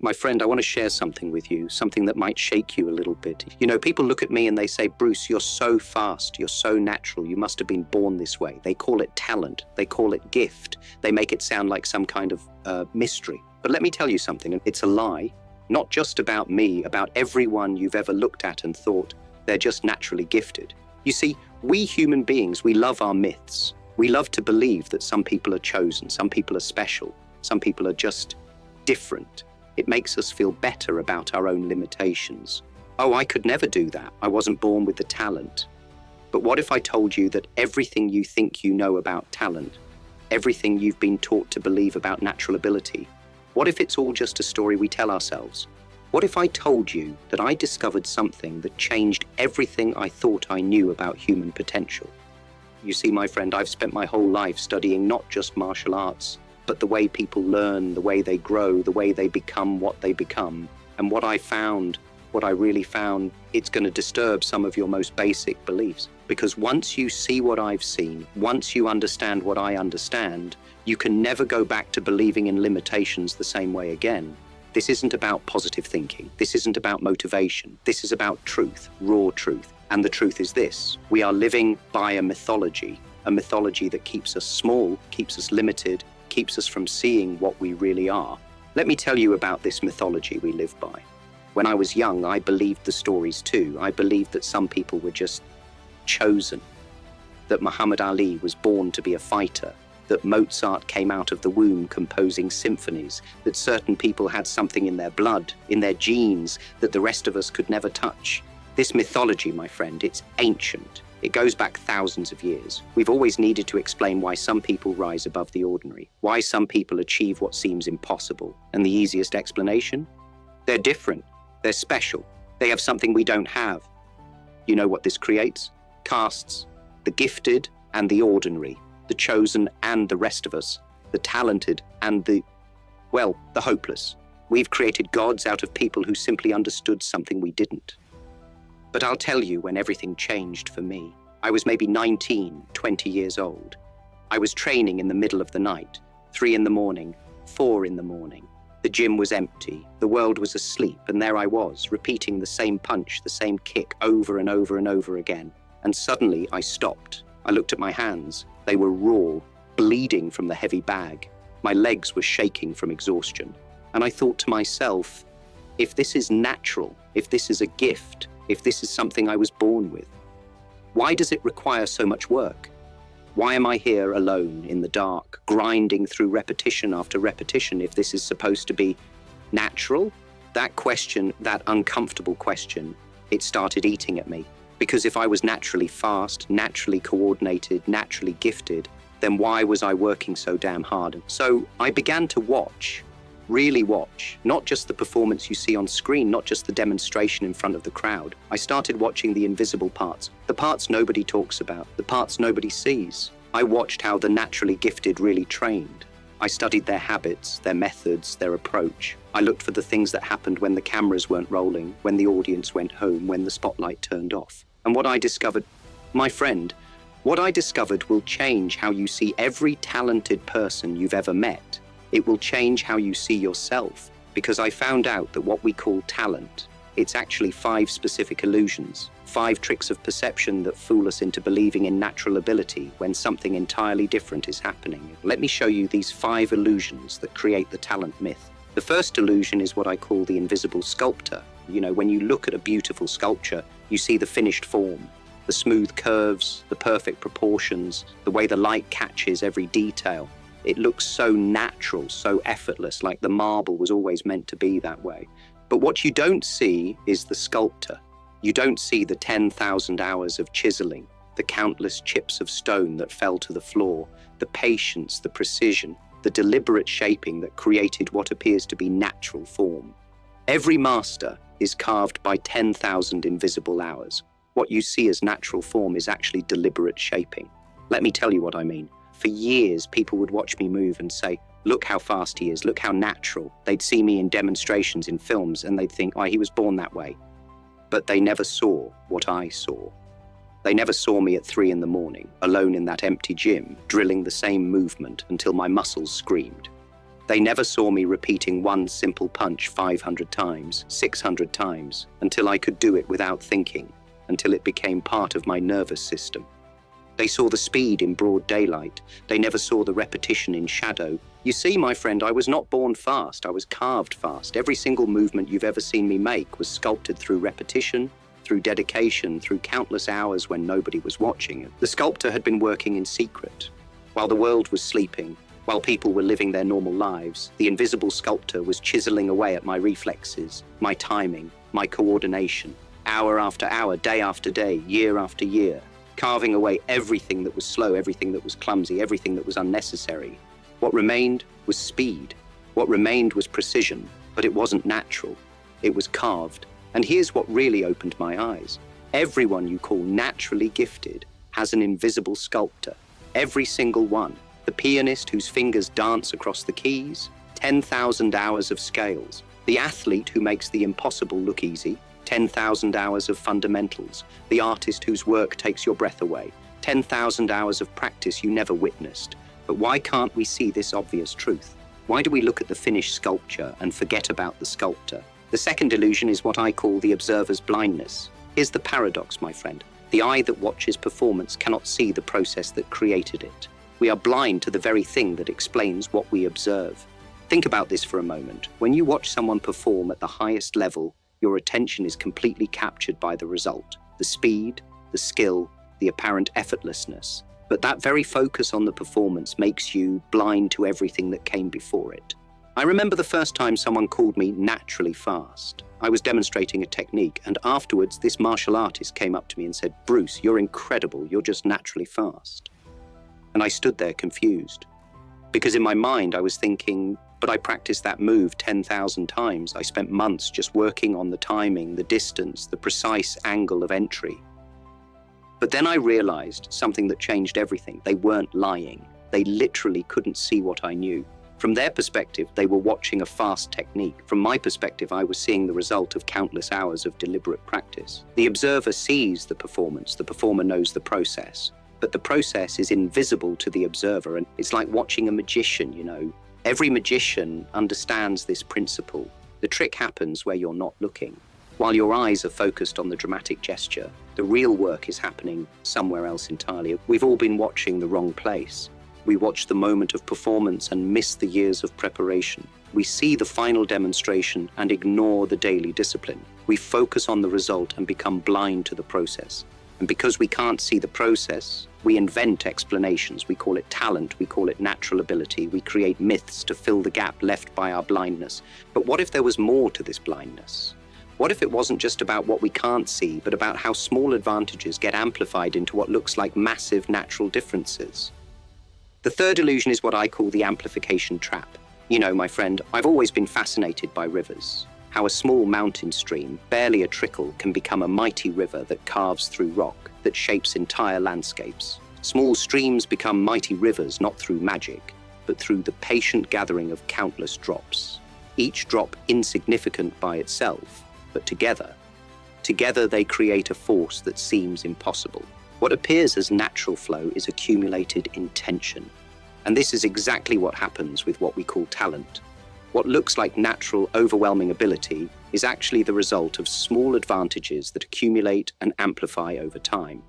My friend, I want to share something with you, something that might shake you a little bit. You know, people look at me and they say, Bruce, you're so fast, you're so natural, you must have been born this way. They call it talent, they call it gift. They make it sound like some kind of mystery. But let me tell you something, and it's a lie, not just about me, about everyone you've ever looked at and thought they're just naturally gifted. You see, we human beings, we love our myths. We love to believe that some people are chosen, some people are special, some people are just different. It makes us feel better about our own limitations. Oh, I could never do that. I wasn't born with the talent. But what if I told you that everything you think you know about talent, everything you've been taught to believe about natural ability, what if it's all just a story we tell ourselves? What if I told you that I discovered something that changed everything I thought I knew about human potential? You see, my friend, I've spent my whole life studying not just martial arts, but the way people learn, the way they grow, the way they become what they become. And what I really found, it's going to disturb some of your most basic beliefs. Because once you see what I've seen, once you understand what I understand, you can never go back to believing in limitations the same way again. This isn't about positive thinking. This isn't about motivation. This is about truth, raw truth. And the truth is this: we are living by a mythology that keeps us small, keeps us limited, keeps us from seeing what we really are. Let me tell you about this mythology we live by. When I was young, I believed the stories too. I believed that some people were just chosen, that Muhammad Ali was born to be a fighter, that Mozart came out of the womb composing symphonies, that certain people had something in their blood, in their genes, that the rest of us could never touch. This mythology, my friend, it's ancient. It goes back thousands of years. We've always needed to explain why some people rise above the ordinary, why some people achieve what seems impossible. And the easiest explanation? They're different. They're special. They have something we don't have. You know what this creates? Castes. The gifted and the ordinary. The chosen and the rest of us. The talented and the hopeless. We've created gods out of people who simply understood something we didn't. But I'll tell you when everything changed for me. I was maybe 19, 20 years old. I was training in the middle of the night, 3 in the morning, 4 in the morning. The gym was empty, the world was asleep, and there I was, repeating the same punch, the same kick over and over and over again. And suddenly I stopped. I looked at my hands. They were raw, bleeding from the heavy bag. My legs were shaking from exhaustion. And I thought to myself, if this is natural, if this is a gift, if this is something I was born with, why does it require so much work? Why am I here alone in the dark, grinding through repetition after repetition if this is supposed to be natural? That question, that uncomfortable question, it started eating at me. Because if I was naturally fast, naturally coordinated, naturally gifted, then why was I working so damn hard? So I began to watch. Really watch, not just the performance you see on screen, not just the demonstration in front of the crowd. I started watching the invisible parts, the parts nobody talks about, the parts nobody sees. I watched how the naturally gifted really trained. I studied their habits, their methods, their approach. I looked for the things that happened when the cameras weren't rolling, when the audience went home, when the spotlight turned off. And what I discovered, my friend, what I discovered will change how you see every talented person you've ever met. It will change how you see yourself, because I found out that what we call talent, it's actually 5 specific illusions, 5 tricks of perception that fool us into believing in natural ability when something entirely different is happening. Let me show you these 5 illusions that create the talent myth. The first illusion is what I call the invisible sculptor. You know, when you look at a beautiful sculpture, you see the finished form, the smooth curves, the perfect proportions, the way the light catches every detail. It looks so natural, so effortless, like the marble was always meant to be that way. But what you don't see is the sculptor. You don't see the 10,000 hours of chiseling, the countless chips of stone that fell to the floor, the patience, the precision, the deliberate shaping that created what appears to be natural form. Every master is carved by 10,000 invisible hours. What you see as natural form is actually deliberate shaping. Let me tell you what I mean. For years, people would watch me move and say, look how fast he is, look how natural. They'd see me in demonstrations in films and they'd think, oh, he was born that way. But they never saw what I saw. They never saw me at 3 in the morning, alone in that empty gym, drilling the same movement until my muscles screamed. They never saw me repeating one simple punch 500 times, 600 times, until I could do it without thinking, until it became part of my nervous system. They saw the speed in broad daylight. They never saw the repetition in shadow. You see, my friend, I was not born fast. I was carved fast. Every single movement you've ever seen me make was sculpted through repetition, through dedication, through countless hours when nobody was watching. The sculptor had been working in secret. While the world was sleeping, while people were living their normal lives, the invisible sculptor was chiseling away at my reflexes, my timing, my coordination, hour after hour, day after day, year after year, carving away everything that was slow, everything that was clumsy, everything that was unnecessary. What remained was speed. What remained was precision, but it wasn't natural. It was carved. And here's what really opened my eyes. Everyone you call naturally gifted has an invisible sculptor. Every single one. The pianist whose fingers dance across the keys, 10,000 hours of scales. The athlete who makes the impossible look easy, 10,000 hours of fundamentals. The artist whose work takes your breath away, 10,000 hours of practice you never witnessed. But why can't we see this obvious truth? Why do we look at the finished sculpture and forget about the sculptor? The second illusion is what I call the observer's blindness. Here's the paradox, my friend. The eye that watches performance cannot see the process that created it. We are blind to the very thing that explains what we observe. Think about this for a moment. When you watch someone perform at the highest level, your attention is completely captured by the result, the speed, the skill, the apparent effortlessness. But that very focus on the performance makes you blind to everything that came before it. I remember the first time someone called me naturally fast. I was demonstrating a technique, and afterwards this martial artist came up to me and said, "Bruce, you're incredible, you're just naturally fast." And I stood there confused. Because in my mind I was thinking, but I practiced that move 10,000 times. I spent months just working on the timing, the distance, the precise angle of entry. But then I realized something that changed everything. They weren't lying. They literally couldn't see what I knew. From their perspective, they were watching a fast technique. From my perspective, I was seeing the result of countless hours of deliberate practice. The observer sees the performance. The performer knows the process. But the process is invisible to the observer, and it's like watching a magician, you know. Every magician understands this principle. The trick happens where you're not looking. While your eyes are focused on the dramatic gesture, the real work is happening somewhere else entirely. We've all been watching the wrong place. We watch the moment of performance and miss the years of preparation. We see the final demonstration and ignore the daily discipline. We focus on the result and become blind to the process. And because we can't see the process, we invent explanations. We call it talent. We call it natural ability. We create myths to fill the gap left by our blindness. But what if there was more to this blindness? What if it wasn't just about what we can't see, but about how small advantages get amplified into what looks like massive natural differences? The third illusion is what I call the amplification trap. You know, my friend, I've always been fascinated by rivers. How a small mountain stream, barely a trickle, can become a mighty river that carves through rock, that shapes entire landscapes. Small streams become mighty rivers not through magic, but through the patient gathering of countless drops. Each drop insignificant by itself, but together they create a force that seems impossible. What appears as natural flow is accumulated intention. And this is exactly what happens with what we call talent. What looks like natural, overwhelming ability is actually the result of small advantages that accumulate and amplify over time.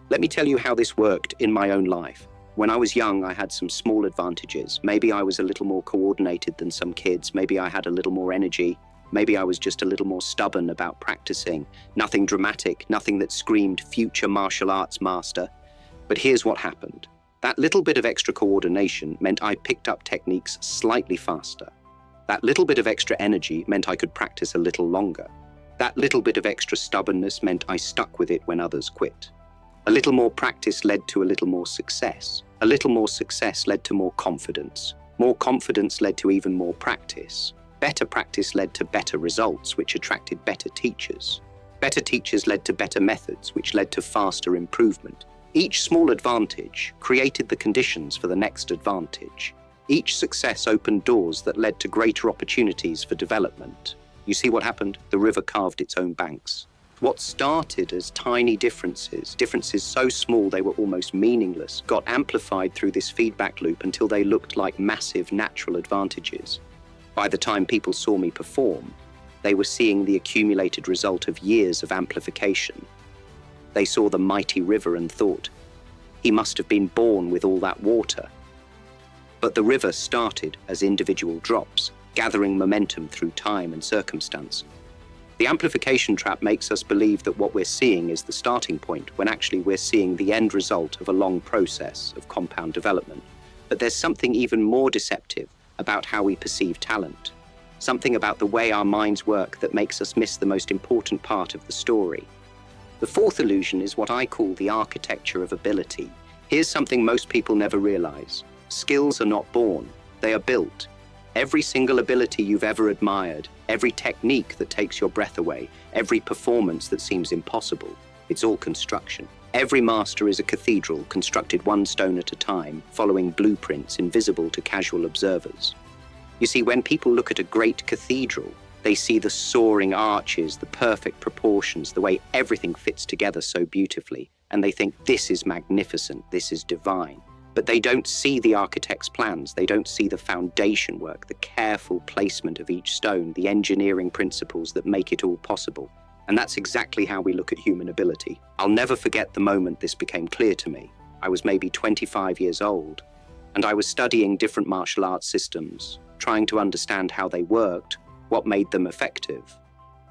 Let me tell you how this worked in my own life. When I was young, I had some small advantages. Maybe I was a little more coordinated than some kids. Maybe I had a little more energy. Maybe I was just a little more stubborn about practicing. Nothing dramatic, nothing that screamed future martial arts master. But here's what happened. That little bit of extra coordination meant I picked up techniques slightly faster. That little bit of extra energy meant I could practice a little longer. That little bit of extra stubbornness meant I stuck with it when others quit. A little more practice led to a little more success. A little more success led to more confidence. More confidence led to even more practice. Better practice led to better results, which attracted better teachers. Better teachers led to better methods, which led to faster improvement. Each small advantage created the conditions for the next advantage. Each success opened doors that led to greater opportunities for development. You see what happened? The river carved its own banks. What started as tiny differences so small they were almost meaningless, got amplified through this feedback loop until they looked like massive natural advantages. By the time people saw me perform, they were seeing the accumulated result of years of amplification. They saw the mighty river and thought, he must have been born with all that water. But the river started as individual drops, gathering momentum through time and circumstance. The amplification trap makes us believe that what we're seeing is the starting point, when actually we're seeing the end result of a long process of compound development. But there's something even more deceptive about how we perceive talent. Something about the way our minds work that makes us miss the most important part of the story. The fourth illusion is what I call the architecture of ability. Here's something most people never realize. Skills are not born, they are built. Every single ability you've ever admired, every technique that takes your breath away, every performance that seems impossible, it's all construction. Every master is a cathedral constructed one stone at a time, following blueprints invisible to casual observers. You see, when people look at a great cathedral, they see the soaring arches, the perfect proportions, the way everything fits together so beautifully, and they think this is magnificent, this is divine. But they don't see the architect's plans, they don't see the foundation work, the careful placement of each stone, the engineering principles that make it all possible. And that's exactly how we look at human ability. I'll never forget the moment this became clear to me. I was maybe 25 years old, and I was studying different martial arts systems, trying to understand how they worked, what made them effective.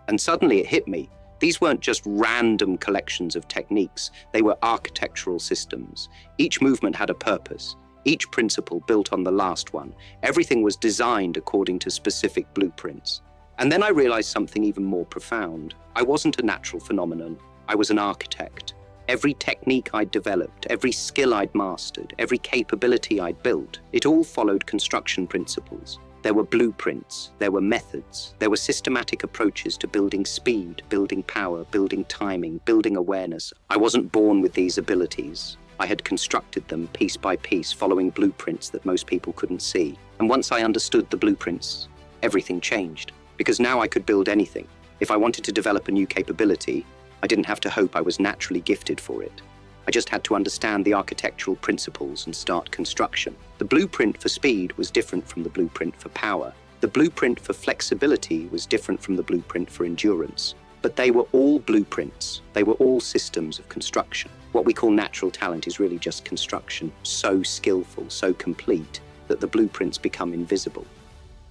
And suddenly it hit me. These weren't just random collections of techniques, they were architectural systems. Each movement had a purpose, each principle built on the last one. Everything was designed according to specific blueprints. And then I realized something even more profound. I wasn't a natural phenomenon, I was an architect. Every technique I'd developed, every skill I'd mastered, every capability I'd built, it all followed construction principles. There were blueprints, there were methods, there were systematic approaches to building speed, building power, building timing, building awareness. I wasn't born with these abilities. I had constructed them piece by piece, following blueprints that most people couldn't see. And once I understood the blueprints, everything changed. Because now I could build anything. If I wanted to develop a new capability, I didn't have to hope I was naturally gifted for it. I just had to understand the architectural principles and start construction. The blueprint for speed was different from the blueprint for power. The blueprint for flexibility was different from the blueprint for endurance. But they were all blueprints. They were all systems of construction. What we call natural talent is really just construction, so skillful, so complete, that the blueprints become invisible.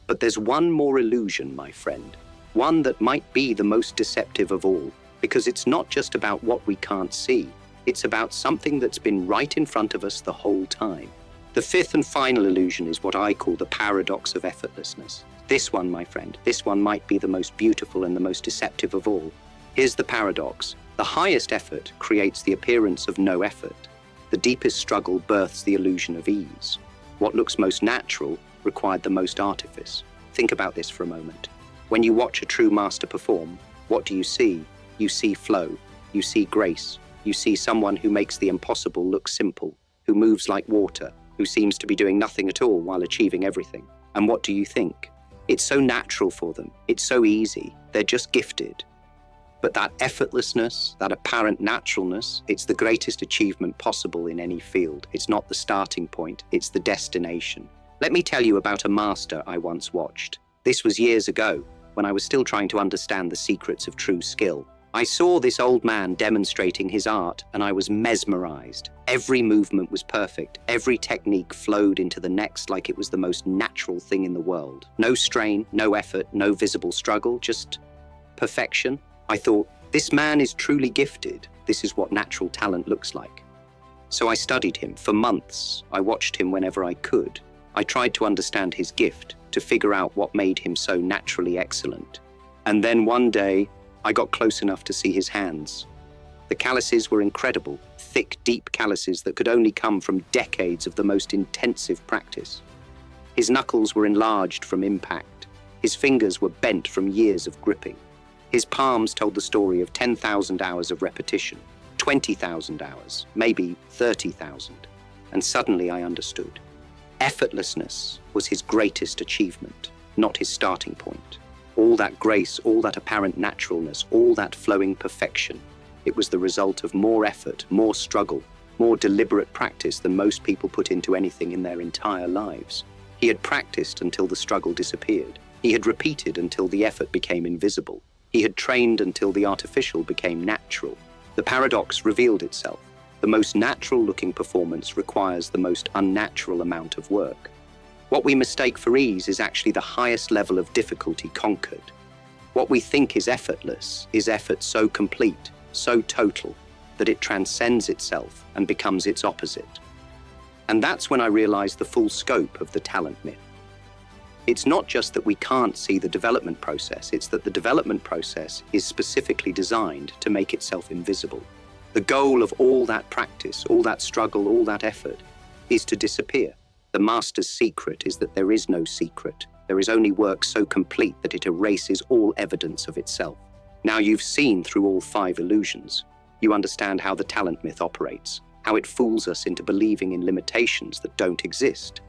But there's one more illusion, my friend. One that might be the most deceptive of all, because it's not just about what we can't see. It's about something that's been right in front of us the whole time. The fifth and final illusion is what I call the paradox of effortlessness. This one, my friend, this one might be the most beautiful and the most deceptive of all. Here's the paradox. The highest effort creates the appearance of no effort. The deepest struggle births the illusion of ease. What looks most natural required the most artifice. Think about this for a moment. When you watch a true master perform, what do you see? You see flow, you see grace, you see someone who makes the impossible look simple, who moves like water, who seems to be doing nothing at all while achieving everything. And what do you think? It's so natural for them, it's so easy, they're just gifted. But that effortlessness, that apparent naturalness, it's the greatest achievement possible in any field. It's not the starting point, it's the destination. Let me tell you about a master I once watched. This was years ago, when I was still trying to understand the secrets of true skill. I saw this old man demonstrating his art, and I was mesmerized. Every movement was perfect. Every technique flowed into the next like it was the most natural thing in the world. No strain, no effort, no visible struggle, just perfection. I thought, this man is truly gifted. This is what natural talent looks like. So I studied him for months. I watched him whenever I could. I tried to understand his gift, to figure out what made him so naturally excellent. And then one day, I got close enough to see his hands. The calluses were incredible, thick, deep calluses that could only come from decades of the most intensive practice. His knuckles were enlarged from impact. His fingers were bent from years of gripping. His palms told the story of 10,000 hours of repetition, 20,000 hours, maybe 30,000. And suddenly I understood. Effortlessness was his greatest achievement, not his starting point. All that grace, all that apparent naturalness, all that flowing perfection. It was the result of more effort, more struggle, more deliberate practice than most people put into anything in their entire lives. He had practiced until the struggle disappeared. He had repeated until the effort became invisible. He had trained until the artificial became natural. The paradox revealed itself. The most natural-looking performance requires the most unnatural amount of work. What we mistake for ease is actually the highest level of difficulty conquered. What we think is effortless is effort so complete, so total, that it transcends itself and becomes its opposite. And that's when I realized the full scope of the talent myth. It's not just that we can't see the development process, it's that the development process is specifically designed to make itself invisible. The goal of all that practice, all that struggle, all that effort, is to disappear. The master's secret is that there is no secret. There is only work so complete that it erases all evidence of itself. Now you've seen through all 5 illusions. You understand how the talent myth operates, how it fools us into believing in limitations that don't exist.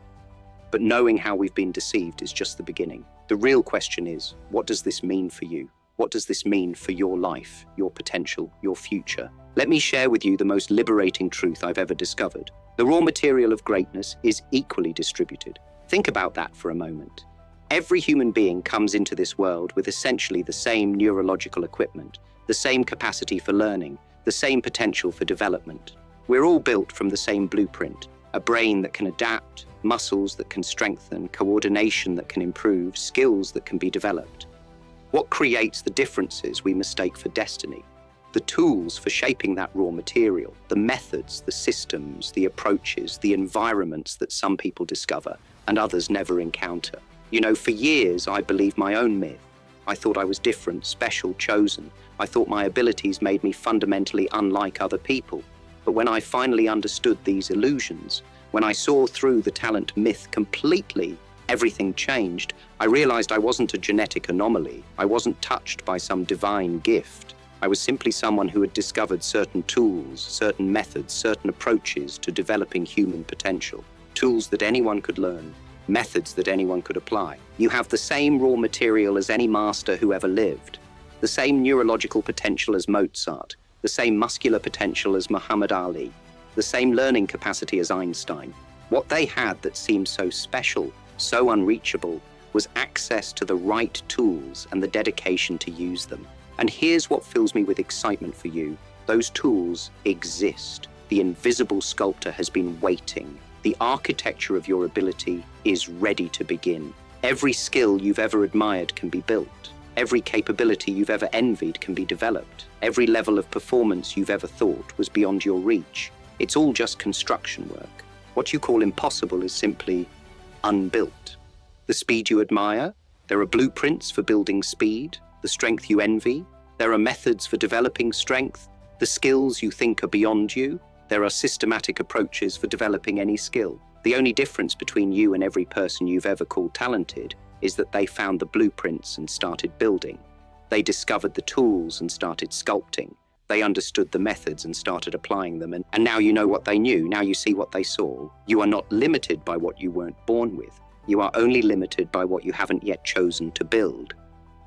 But knowing how we've been deceived is just the beginning. The real question is, what does this mean for you? What does this mean for your life, your potential, your future? Let me share with you the most liberating truth I've ever discovered. The raw material of greatness is equally distributed. Think about that for a moment. Every human being comes into this world with essentially the same neurological equipment, the same capacity for learning, the same potential for development. We're all built from the same blueprint, a brain that can adapt, muscles that can strengthen, coordination that can improve, skills that can be developed. What creates the differences we mistake for destiny? The tools for shaping that raw material, the methods, the systems, the approaches, the environments that some people discover and others never encounter. You know, for years I believed my own myth. I thought I was different, special, chosen. I thought my abilities made me fundamentally unlike other people. But when I finally understood these illusions, when I saw through the talent myth completely, everything changed. I realized I wasn't a genetic anomaly. I wasn't touched by some divine gift. I was simply someone who had discovered certain tools, certain methods, certain approaches to developing human potential. Tools that anyone could learn, methods that anyone could apply. You have the same raw material as any master who ever lived, the same neurological potential as Mozart, the same muscular potential as Muhammad Ali, the same learning capacity as Einstein. What they had that seemed so special, so unreachable, was access to the right tools and the dedication to use them. And here's what fills me with excitement for you. Those tools exist. The invisible sculptor has been waiting. The architecture of your ability is ready to begin. Every skill you've ever admired can be built. Every capability you've ever envied can be developed. Every level of performance you've ever thought was beyond your reach. It's all just construction work. What you call impossible is simply unbuilt. The speed you admire, there are blueprints for building speed. The strength you envy, there are methods for developing strength. The skills you think are beyond you, there are systematic approaches for developing any skill. The only difference between you and every person you've ever called talented is that they found the blueprints and started building. They discovered the tools and started sculpting. They understood the methods and started applying them. And now you know what they knew. Now you see what they saw. You are not limited by what you weren't born with. You are only limited by what you haven't yet chosen to build.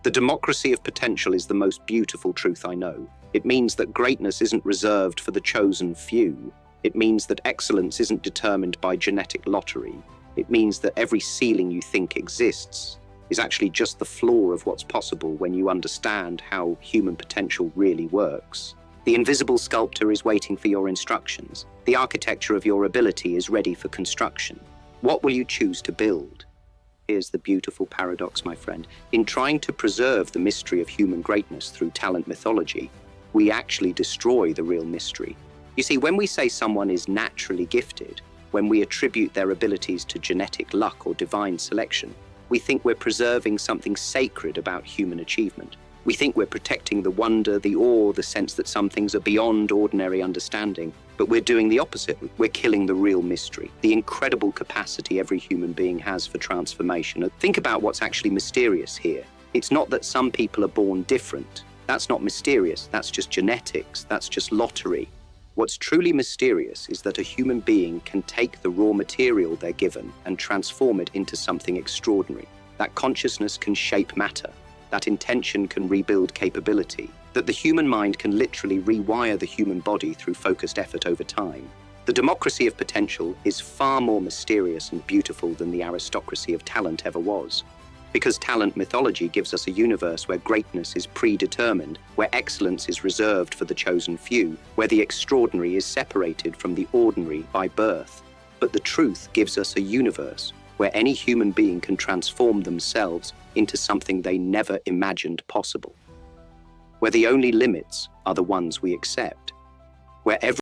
The democracy of potential is the most beautiful truth I know. It means that greatness isn't reserved for the chosen few. It means that excellence isn't determined by genetic lottery. It means that every ceiling you think exists is actually just the floor of what's possible when you understand how human potential really works. The invisible sculptor is waiting for your instructions. The architecture of your ability is ready for construction. What will you choose to build? Here's the beautiful paradox, my friend. In trying to preserve the mystery of human greatness through talent mythology, we actually destroy the real mystery. You see, when we say someone is naturally gifted, when we attribute their abilities to genetic luck or divine selection, we think we're preserving something sacred about human achievement. We think we're protecting the wonder, the awe, the sense that some things are beyond ordinary understanding. But we're doing the opposite. We're killing the real mystery, the incredible capacity every human being has for transformation. Think about what's actually mysterious here. It's not that some people are born different. That's not mysterious. That's just genetics. That's just lottery. What's truly mysterious is that a human being can take the raw material they're given and transform it into something extraordinary. That consciousness can shape matter. that intention can rebuild capability, that the human mind can literally rewire the human body through focused effort over time. The democracy of potential is far more mysterious and beautiful than the aristocracy of talent ever was. Because talent mythology gives us a universe where greatness is predetermined, where excellence is reserved for the chosen few, where the extraordinary is separated from the ordinary by birth. But the truth gives us a universe where any human being can transform themselves into something they never imagined possible. Where the only limits are the ones we accept. Where every